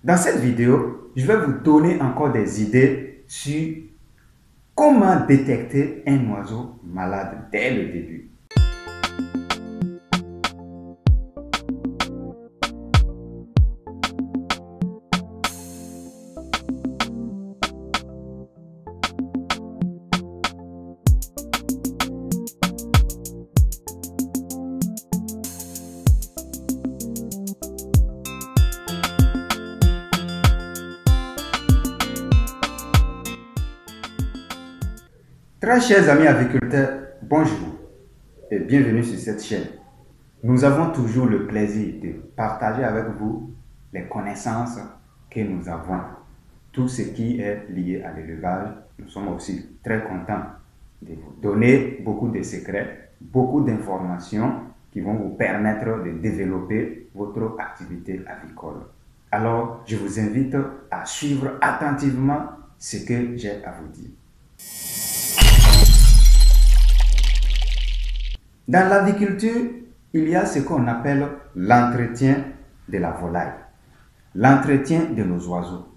Dans cette vidéo, je vais vous donner encore des idées sur comment détecter un oiseau malade dès le début. Très chers amis agriculteurs, bonjour et bienvenue sur cette chaîne. Nous avons toujours le plaisir de partager avec vous les connaissances que nous avons. Tout ce qui est lié à l'élevage, nous sommes aussi très contents de vous donner beaucoup de secrets, beaucoup d'informations qui vont vous permettre de développer votre activité avicole. Alors, je vous invite à suivre attentivement ce que j'ai à vous dire. Dans l'aviculture, il y a ce qu'on appelle l'entretien de la volaille, l'entretien de nos oiseaux.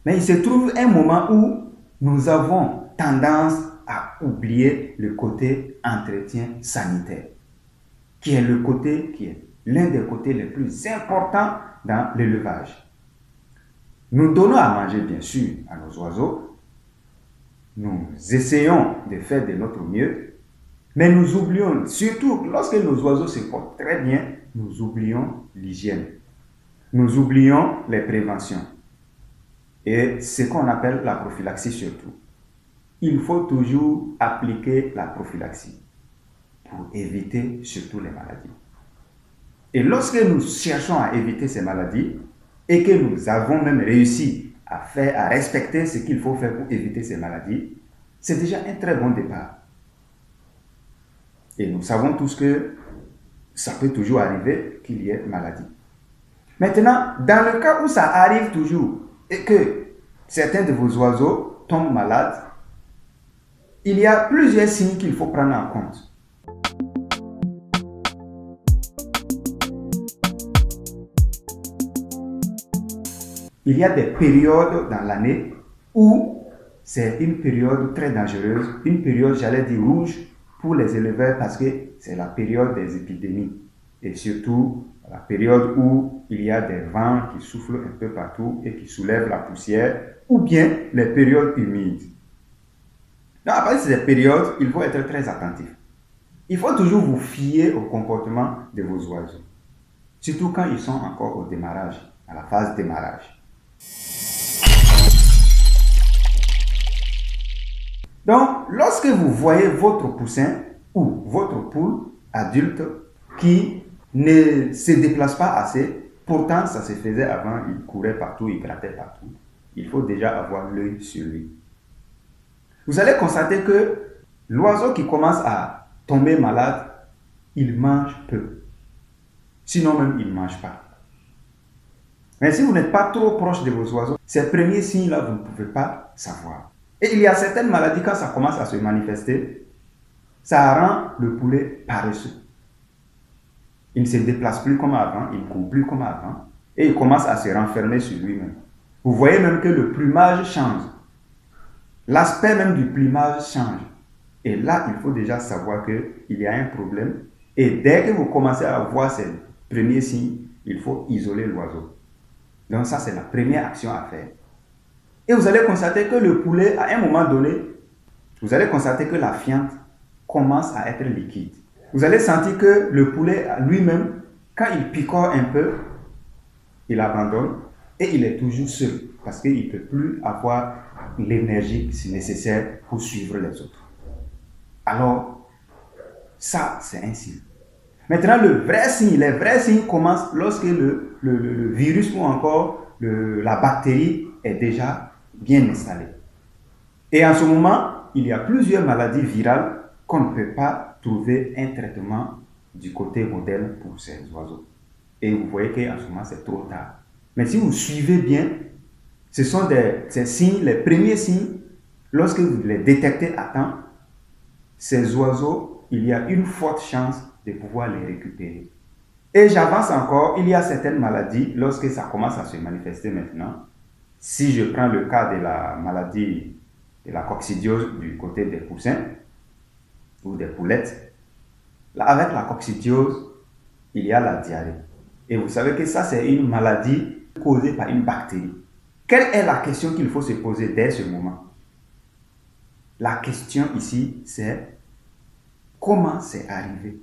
Mais il se trouve un moment où nous avons tendance à oublier le côté entretien sanitaire, qui est l'un des côtés les plus importants dans l'élevage. Nous donnons à manger bien sûr à nos oiseaux, nous essayons de faire de notre mieux, mais nous oublions, surtout lorsque nos oiseaux se portent très bien, nous oublions l'hygiène. Nous oublions les préventions. Et ce qu'on appelle la prophylaxie surtout. Il faut toujours appliquer la prophylaxie pour éviter surtout les maladies. Et lorsque nous cherchons à éviter ces maladies et que nous avons même réussi à respecter ce qu'il faut faire pour éviter ces maladies, c'est déjà un très bon départ. Et nous savons tous que ça peut toujours arriver qu'il y ait maladie. Maintenant, dans le cas où ça arrive toujours et que certains de vos oiseaux tombent malades, il y a plusieurs signes qu'il faut prendre en compte. Il y a des périodes dans l'année où c'est une période très dangereuse, une période, j'allais dire, rouge, pour les éleveurs parce que c'est la période des épidémies et surtout la période où il y a des vents qui soufflent un peu partout et qui soulèvent la poussière ou bien les périodes humides. Donc, à partir de ces périodes, il faut être très attentif. Il faut toujours vous fier au comportement de vos oiseaux, surtout quand ils sont encore au démarrage, à la phase démarrage. Donc, lorsque vous voyez votre poussin ou votre poule adulte qui ne se déplace pas assez, pourtant ça se faisait avant, il courait partout, il grattait partout, il faut déjà avoir l'œil sur lui. Vous allez constater que l'oiseau qui commence à tomber malade, il mange peu. Sinon même, il ne mange pas. Mais si vous n'êtes pas trop proche de vos oiseaux, ces premiers signes-là, vous ne pouvez pas savoir. Et il y a certaines maladies, quand ça commence à se manifester, ça rend le poulet paresseux. Il ne se déplace plus comme avant, il ne court plus comme avant, et il commence à se renfermer sur lui-même. Vous voyez même que le plumage change. L'aspect même du plumage change. Et là, il faut déjà savoir qu'il y a un problème. Et dès que vous commencez à voir ces premiers signes, il faut isoler l'oiseau. Donc ça, c'est la première action à faire. Et vous allez constater que le poulet, à un moment donné, vous allez constater que la fiente commence à être liquide. Vous allez sentir que le poulet lui-même, quand il picore un peu, il abandonne et il est toujours seul parce qu'il ne peut plus avoir l'énergie nécessaire pour suivre les autres. Alors, ça, c'est un signe. Maintenant, les vrais signes commencent lorsque le virus ou encore la bactérie est déjà bien installé. Et en ce moment, il y a plusieurs maladies virales qu'on ne peut pas trouver un traitement du côté moderne pour ces oiseaux. Et vous voyez qu'en ce moment, c'est trop tard. Mais si vous suivez bien, ce sont ces signes, les premiers signes, lorsque vous les détectez à temps, ces oiseaux, il y a une forte chance de pouvoir les récupérer. Et j'avance encore, il y a certaines maladies, lorsque ça commence à se manifester maintenant, si je prends le cas de la maladie de la coccidiose du côté des poussins ou des poulettes, là, avec la coccidiose, il y a la diarrhée. Et vous savez que ça, c'est une maladie causée par une bactérie. Quelle est la question qu'il faut se poser dès ce moment? La question ici, c'est comment c'est arrivé?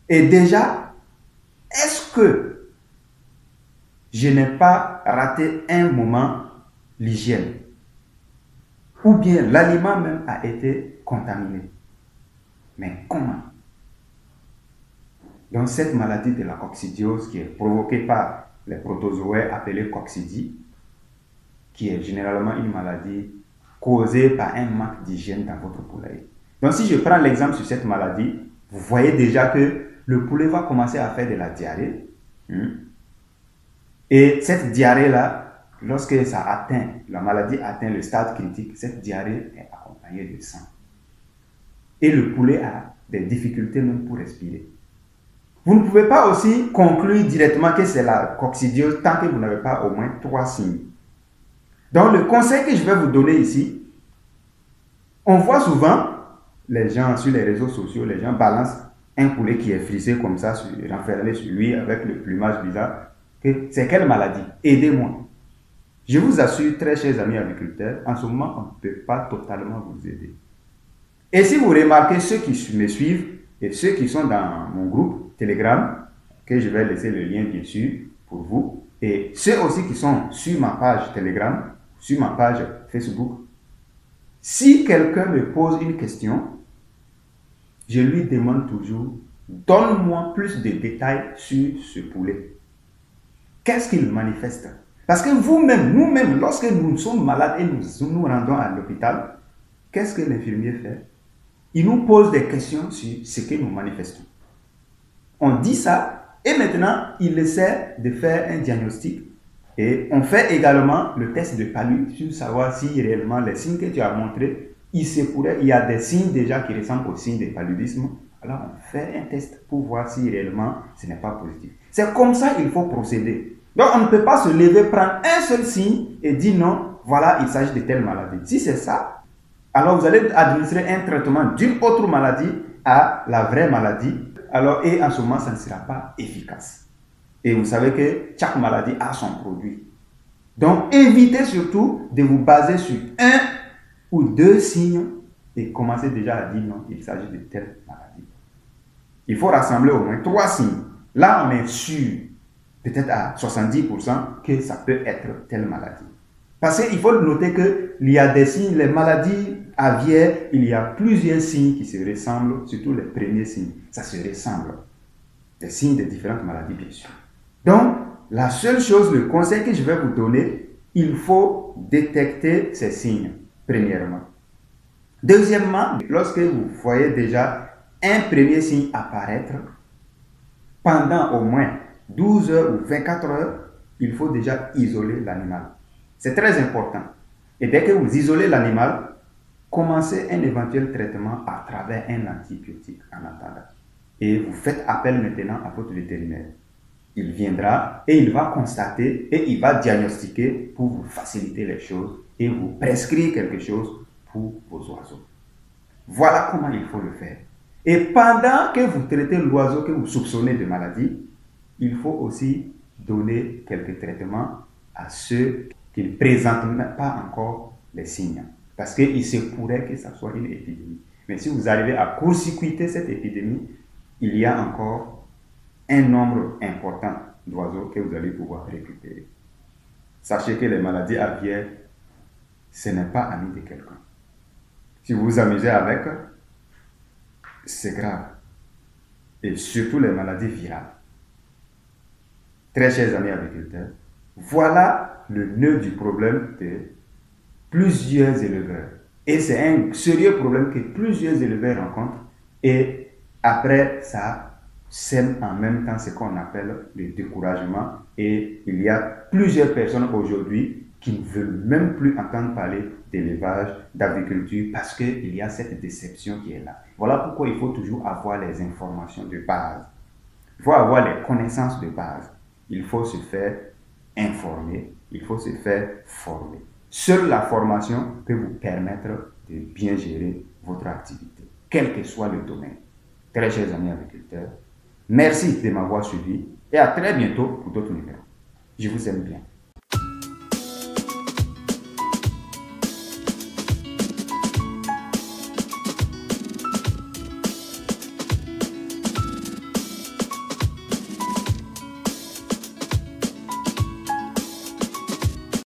Et déjà, est-ce que je n'ai pas raté un moment l'hygiène? Ou bien l'aliment même a été contaminé? Mais comment? Donc cette maladie de la coccidiose qui est provoquée par les protozoaires appelés coccidie, qui est généralement une maladie causée par un manque d'hygiène dans votre poulailler. Donc si je prends l'exemple sur cette maladie, vous voyez déjà que le poulet va commencer à faire de la diarrhée. Et cette diarrhée-là, lorsque ça atteint, la maladie atteint le stade critique, cette diarrhée est accompagnée de sang. Et le poulet a des difficultés même pour respirer. Vous ne pouvez pas aussi conclure directement que c'est la coccidiose tant que vous n'avez pas au moins 3 signes. Donc le conseil que je vais vous donner ici, on voit souvent les gens sur les réseaux sociaux, les gens balancent un poulet qui est frissé comme ça, renfermé sur lui avec le plumage bizarre. C'est quelle maladie? Aidez-moi. Je vous assure, très chers amis agriculteurs, en ce moment, on ne peut pas totalement vous aider. Et si vous remarquez ceux qui me suivent et ceux qui sont dans mon groupe Telegram, que je vais laisser le lien bien sûr pour vous, et ceux aussi qui sont sur ma page Telegram, sur ma page Facebook, si quelqu'un me pose une question, je lui demande toujours, donne-moi plus de détails sur ce poulet. Qu'est-ce qu'il manifeste? Parce que vous-même, nous-mêmes, lorsque nous sommes malades et nous nous rendons à l'hôpital, qu'est-ce que l'infirmier fait? Il nous pose des questions sur ce que nous manifestons. On dit ça et maintenant, il essaie de faire un diagnostic. Et on fait également le test de palud pour savoir si réellement les signes que tu as montrés, il y a des signes déjà qui ressemblent aux signes de paludisme. Alors on fait un test pour voir si réellement ce n'est pas positif. C'est comme ça qu'il faut procéder. Donc on ne peut pas se lever, prendre un seul signe et dire non, voilà, il s'agit de telle maladie. Si c'est ça, alors vous allez administrer un traitement d'une autre maladie à la vraie maladie. Alors, et en ce moment, ça ne sera pas efficace. Et vous savez que chaque maladie a son produit. Donc, évitez surtout de vous baser sur un ou deux signes et commencez déjà à dire non, il s'agit de telle maladie. Il faut rassembler au moins 3 signes. Là, on est sûr, peut-être à 70%, que ça peut être telle maladie. Parce qu'il faut noter qu'il y a des signes, les maladies aviaires, il y a plusieurs signes qui se ressemblent, surtout les premiers signes. Ça se ressemble. Des signes de différentes maladies, bien sûr. Donc, la seule chose, le conseil que je vais vous donner, il faut détecter ces signes, premièrement. Deuxièmement, lorsque vous voyez déjà un premier signe apparaître, pendant au moins 12 heures ou 24 heures, il faut déjà isoler l'animal. C'est très important. Et dès que vous isolez l'animal, commencez un éventuel traitement à travers un antibiotique en attendant. Et vous faites appel maintenant à votre vétérinaire. Il viendra et il va constater et il va diagnostiquer pour vous faciliter les choses et vous prescrire quelque chose pour vos oiseaux. Voilà comment il faut le faire. Et pendant que vous traitez l'oiseau que vous soupçonnez de maladie, il faut aussi donner quelques traitements à ceux qui ne présentent pas encore les signes. Parce qu'il se pourrait que ça soit une épidémie. Mais si vous arrivez à court-circuiter cette épidémie, il y a encore un nombre important d'oiseaux que vous allez pouvoir récupérer. Sachez que les maladies aviaires, ce n'est pas ami de quelqu'un. Si vous vous amusez avec, c'est grave. Et surtout les maladies virales. Très chers amis agriculteurs, voilà le nœud du problème de plusieurs éleveurs. Et c'est un sérieux problème que plusieurs éleveurs rencontrent. Et après, ça sème en même temps ce qu'on appelle le découragement. Et il y a plusieurs personnes aujourd'hui qui ne veulent même plus entendre parler d'élevage, d'agriculture, parce qu'il y a cette déception qui est là. Voilà pourquoi il faut toujours avoir les informations de base. Il faut avoir les connaissances de base. Il faut se faire informer, il faut se faire former. Seule la formation peut vous permettre de bien gérer votre activité, quel que soit le domaine. Très chers amis agriculteurs, merci de m'avoir suivi et à très bientôt pour d'autres numéros. Je vous aime bien.